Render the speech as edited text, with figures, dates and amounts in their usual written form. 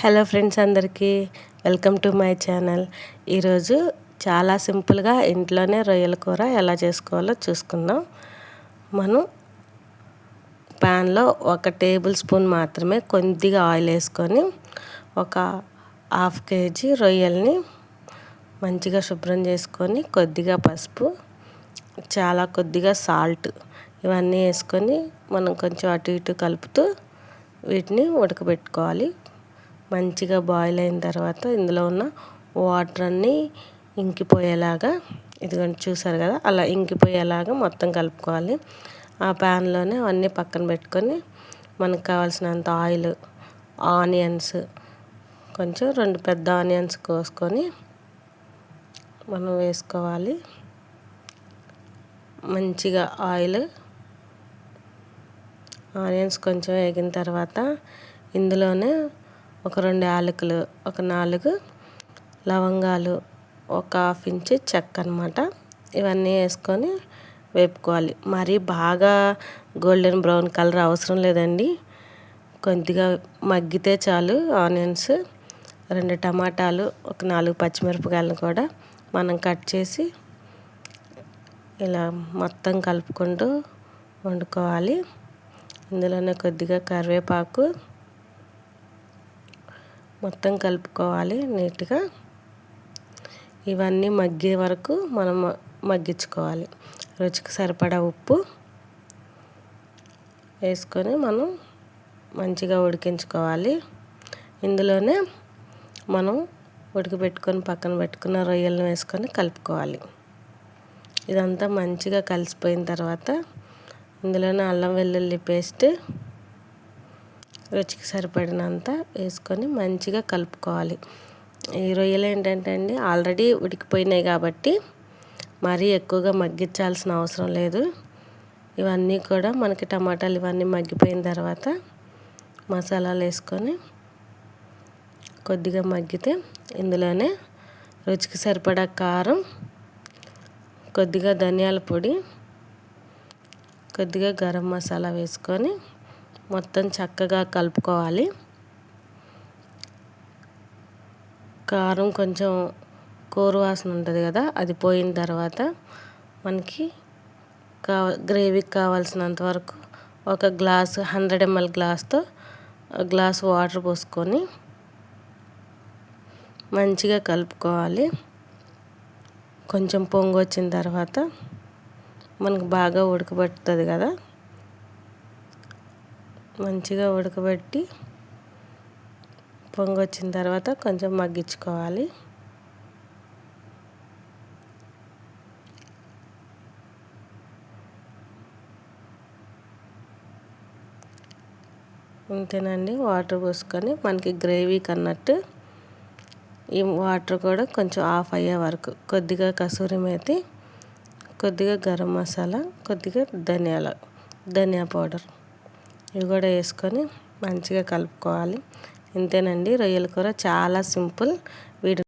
Hello friends, అందరికీ welcome to my channel. ఈరోజు చాలా సింపుల్గా ఇంట్లోనే రొయ్యల కూర ఎలా చేసుకోవాలో చూసుకుందాం. మనం ప్యాన్లో 1 టేబుల్ స్పూన్ మాత్రమే కొద్దిగా ఆయిల్ వేసుకొని ఒక 1/2 కేజీ రొయ్యల్ని మంచిగా శుభ్రం చేసుకొని కొద్దిగా పసుపు, చాలా కొద్దిగా సాల్ట్ ఇవన్నీ వేసుకొని మనం కొంచెం అటు ఇటు కలుపుతూ వీటిని ఉడకబెట్టుకోవాలి. మంచిగా బాయిల్ అయిన తర్వాత ఇందులో ఉన్న వాటర్ అన్నీ ఇంకిపోయేలాగా, ఇదిగోండి చూసారు కదా, అలా ఇంకిపోయేలాగా మొత్తం కలుపుకోవాలి. ఆ ప్యాన్లోనే అన్నీ పక్కన పెట్టుకొని మనకు కావాల్సినంత ఆయిల్, ఆనియన్స్, కొంచెం 2 పెద్ద ఆనియన్స్ కోసుకొని మనం వేసుకోవాలి. మంచిగా ఆనియన్స్ కొంచెం వేగిన తర్వాత ఇందులోనే ఒక 2 యాలకులు, ఒక 4 లవంగాలు, ఒక 1/2 ఇంచు చెక్క అనమాట, ఇవన్నీ వేసుకొని వేపుకోవాలి. మరీ బాగా గోల్డెన్ బ్రౌన్ కలర్ అవసరం లేదండి, కొద్దిగా మగ్గితే చాలు. ఆనియన్స్, 2 టమాటాలు, ఒక 4 పచ్చిమిరపకాయలను కూడా మనం కట్ చేసి ఇలా మొత్తం కలుపుకుంటూ వండుకోవాలి. ఇందులోనే కొద్దిగా కరివేపాకు మొత్తం కలుపుకోవాలి నీట్గా. ఇవన్నీ మగ్గే వరకు మనం మగ్గించుకోవాలి. రుచికి సరిపడా ఉప్పు వేసుకొని మనం మంచిగా ఉడికించుకోవాలి. ఇందులోనే మనం ఉడకబెట్టుకొని పక్కన పెట్టుకున్న రొయ్యలను వేసుకొని కలుపుకోవాలి. ఇదంతా మంచిగా కలిసిపోయిన తర్వాత ఇందులోనే అల్లం వెల్లుల్లి పేస్ట్ రుచికి సరిపడినంత వేసుకొని మంచిగా కలుపుకోవాలి. ఈ రొయ్యలు ఏంటంటే అండి, ఆల్రెడీ ఉడికిపోయినాయి కాబట్టి మరీ ఎక్కువగా మగ్గించాల్సిన అవసరం లేదు. ఇవన్నీ కూడా మనకి టమాటాలు ఇవన్నీ మగ్గిపోయిన తర్వాత మసాలాలు వేసుకొని కొద్దిగా మగ్గితే ఇందులోనే రుచికి సరిపడా కారం, కొద్దిగా ధనియాల పొడి, కొద్దిగా గరం మసాలా వేసుకొని మొత్తం చక్కగా కలుపుకోవాలి. కారం కొంచెం కూర వాసన ఉంటుంది కదా, అది పోయిన తర్వాత మనకి గ్రేవీకి కావాల్సినంత వరకు ఒక గ్లాసు 100 ml గ్లాస్తో గ్లాస్ వాటర్ పోసుకొని మంచిగా కలుపుకోవాలి. కొంచెం పొంగు వచ్చిన తర్వాత మనకు బాగా ఉడకబెట్టుతుంది కదా, మంచిగా ఉడకబెట్టి పొంగు వచ్చిన తర్వాత కొంచెం మగ్గించుకోవాలి. అంతేనండి, వాటర్ పోసుకొని మనకి గ్రేవీకి అన్నట్టు ఈ వాటర్ కూడా కొంచెం ఆఫ్ అయ్యే వరకు కొద్దిగా కసూరి మేతి, కొద్దిగా గరం మసాలా, కొద్దిగా ధనియా పౌడర్ ఇవి కూడా వేసుకొని మంచిగా కలుపుకోవాలి. ఇంతేనండి, రొయ్యల కూర చాలా సింపుల్.